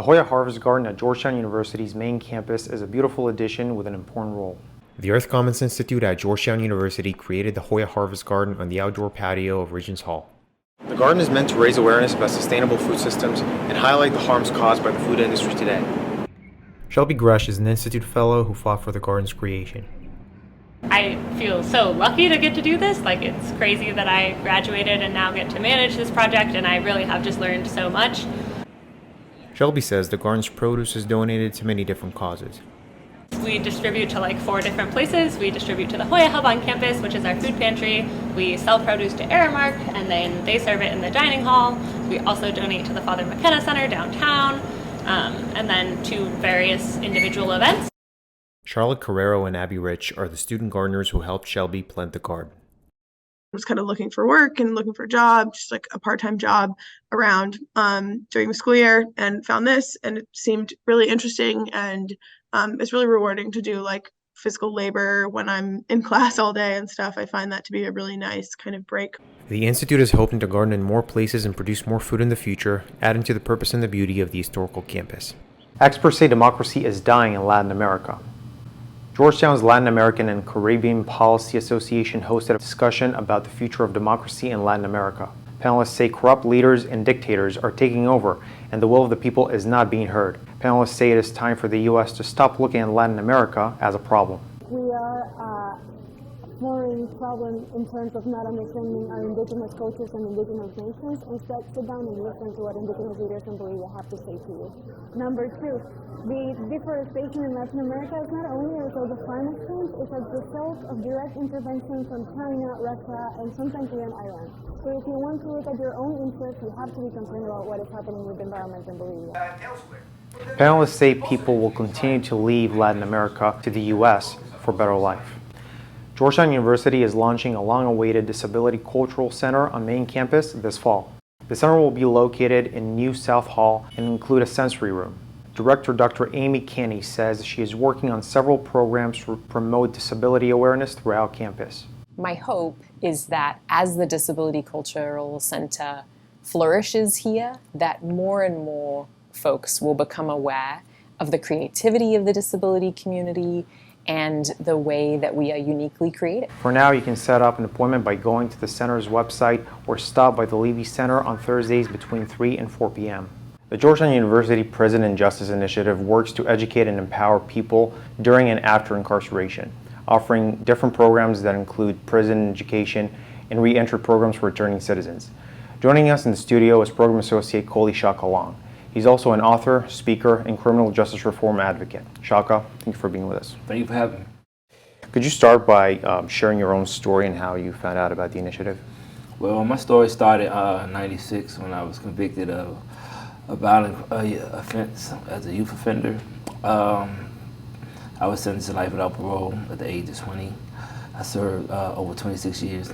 The Hoya Harvest Garden at Georgetown University's main campus is a beautiful addition with an important role. The Earth Commons Institute at Georgetown University created the Hoya Harvest Garden on the outdoor patio of Regents Hall. The garden is meant to raise awareness about sustainable food systems and highlight the harms caused by the food industry today. Shelby Gresh is an Institute Fellow who fought for the garden's creation. I feel so lucky to get to do this. It's crazy that I graduated and now get to manage this project, and I really have just learned so much. Shelby says the garden's produce is donated to many different causes. We distribute to 4 different places. We distribute to the Hoya Hub on campus, which is our food pantry. We sell produce to Aramark, and then they serve it in the dining hall. We also donate to the Father McKenna Center downtown, and then to various individual events. Charlotte Carrero and Abby Rich are the student gardeners who helped Shelby plant the garden. I was kind of looking for work and looking for a job, just a part-time job around during the school year, and found this, and it seemed really interesting, and it's really rewarding to do physical labor when I'm in class all day and stuff. I find that to be a really nice kind of break. The Institute is hoping to garden in more places and produce more food in the future, adding to the purpose and the beauty of the historical campus. Experts say democracy is dying in Latin America. Georgetown's Latin American and Caribbean Policy Association hosted a discussion about the future of democracy in Latin America. Panelists say corrupt leaders and dictators are taking over, and the will of the people is not being heard. Panelists say it is time for the U.S. to stop looking at Latin America as a problem. We are a foreign problem in terms of not understanding our indigenous cultures and indigenous nations. Instead, sit down and listen to what indigenous leaders in Bolivia have to say to you. Number 2, the deforestation in Latin America is not only a result of climate change, it's a result of direct intervention from China, Russia, and sometimes even Iran. So if you want to look at your own interests, you have to be concerned about what is happening with the environment in Bolivia. Panelists say people will continue to leave Latin America to the U.S. for better life. Georgetown University is launching a long-awaited Disability Cultural Center on main campus this fall. The center will be located in New South Hall and include a sensory room. Director Dr. Amy Canny says she is working on several programs to promote disability awareness throughout campus. My hope is that as the Disability Cultural Center flourishes here, that more and more folks will become aware of the creativity of the disability community and the way that we are uniquely creative. For now, you can set up an appointment by going to the center's website or stop by the Levy Center on Thursdays between 3 and 4 p.m. The Georgetown University Prison and Justice Initiative works to educate and empower people during and after incarceration, offering different programs that include prison education and re-entry programs for returning citizens. Joining us in the studio is Program Associate Colie Shaka. He's also an author, speaker, and criminal justice reform advocate. Shaka, thank you for being with us. Thank you for having me. Could you start by sharing your own story and how you found out about the initiative? Well, my story started in '96 when I was convicted of a violent offense as a youth offender. I was sentenced to life without parole at the age of 20. I served over 26 years.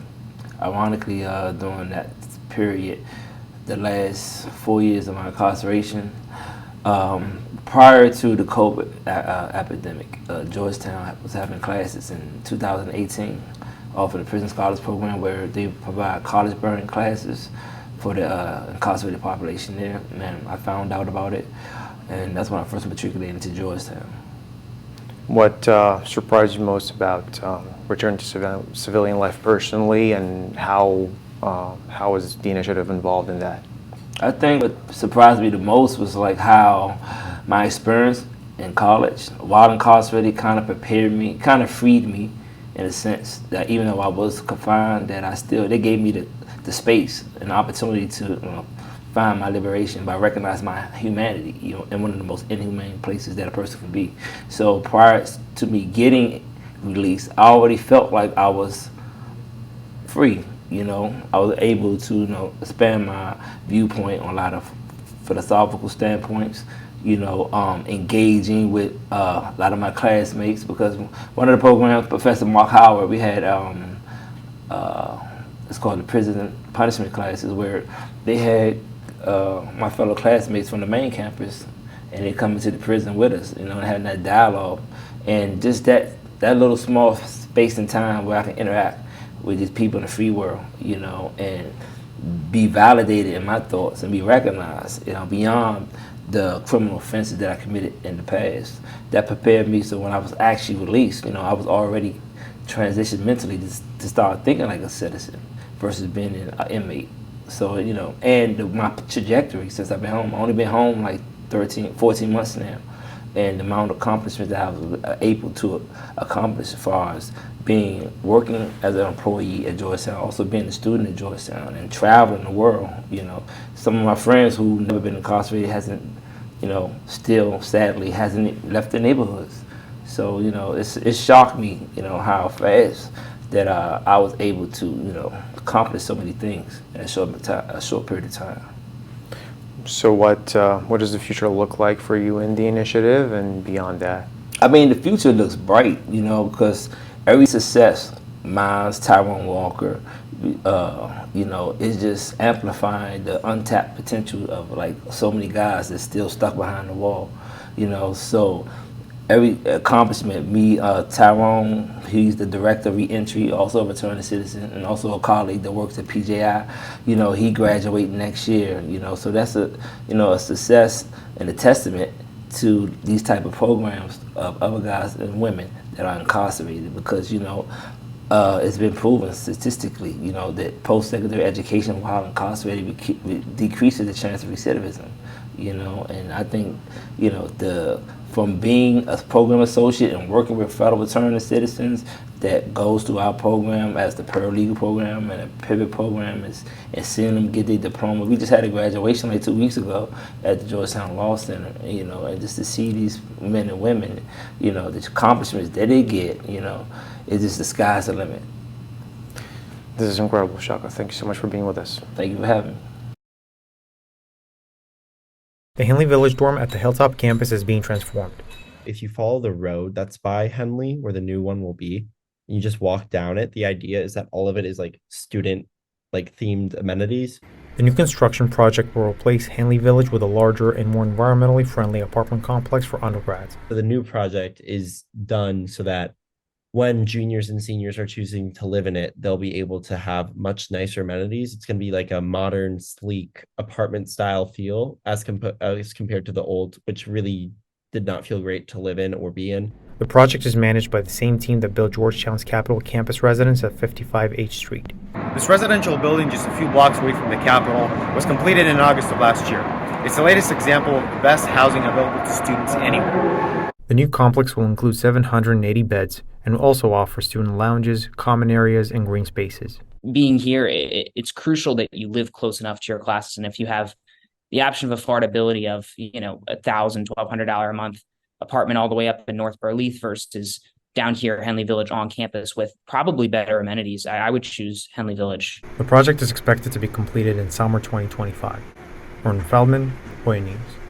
Ironically, during that period, the last 4 years of my incarceration, prior to the COVID epidemic, Georgetown was having classes in 2018 offering a prison scholars program where they provide college-burning classes for the incarcerated population there. And I found out about it, and that's when I first matriculated into Georgetown. What surprised you most about returning to civilian life personally, and how was the initiative involved in that? I think what surprised me the most was how my experience in college, while incarcerated, kind of prepared me, kind of freed me in a sense that even though I was confined, that they gave me the space and the opportunity to find my liberation by recognizing my humanity, in one of the most inhumane places that a person can be. So prior to me getting released, I already felt like I was free. I was able to expand my viewpoint on a lot of philosophical standpoints, engaging with a lot of my classmates, because one of the programs, Professor Mark Howard, we had it's called the prison punishment classes, where they had my fellow classmates from the main campus, and they come into the prison with us, and having that dialogue, and just that little small space and time where I can interact with these people in the free world, and be validated in my thoughts and be recognized, beyond the criminal offenses that I committed in the past. That prepared me so when I was actually released, you know, I was already transitioned mentally to start thinking like a citizen versus being an inmate. So, you know, and my trajectory since I've been home, I've only been home like 14 months now. And the amount of accomplishments that I was able to accomplish as far as working as an employee at Georgetown, also being a student at Georgetown and traveling the world, you know. Some of my friends who never been incarcerated hasn't, you know, still sadly hasn't left the neighborhoods. So, you know, it shocked me, you know, how fast that I was able to, you know, accomplish so many things in a short period of time. So what does the future look like for you in the initiative and beyond that? I mean, the future looks bright, you know, because every success, mine, Tyrone Walker, you know, is just amplifying the untapped potential of like so many guys that's still stuck behind the wall, you know. So every accomplishment, me, Tyrone, he's the director of reentry, also a returning citizen, and also a colleague that works at PJI. You know, he graduating next year. You know, so that's a success and a testament to these type of programs of other guys and women that are incarcerated, because, you know, it's been proven statistically, you know, that post-secondary education while incarcerated decreases the chance of recidivism. You know, and I think, you know, from being a program associate and working with federal returning citizens that goes through our program as the paralegal program and a pivot program and seeing them get their diploma. We just had a graduation like 2 weeks ago at the Georgetown Law Center, you know, and just to see these men and women, you know, the accomplishments that they get, you know, it's just the sky's the limit. This is incredible, Shaka. Thank you so much for being with us. Thank you for having me. The Henle Village dorm at the Hilltop campus is being transformed. If you follow the road that's by Henle, where the new one will be, and you just walk down it, the idea is that all of it is like student, like themed amenities. The new construction project will replace Henle Village with a larger and more environmentally friendly apartment complex for undergrads. So the new project is done so that when juniors and seniors are choosing to live in it, they'll be able to have much nicer amenities. It's going to be like a modern, sleek apartment style feel as compared to the old, which really did not feel great to live in or be in. The project is managed by the same team that built Georgetown's Capitol campus residence at 55 H Street. This residential building, just a few blocks away from the Capitol, was completed in August of last year. It's the latest example of the best housing available to students anywhere. The new complex will include 780 beds and will also offer student lounges, common areas, and green spaces. Being here, it's crucial that you live close enough to your classes. And if you have the option of affordability of, you know, $1,000, $1,200 a month apartment all the way up in North Burleith versus down here at Henle Village on campus with probably better amenities, I would choose Henle Village. The project is expected to be completed in summer 2025. Orrin Feldman, Hoya News.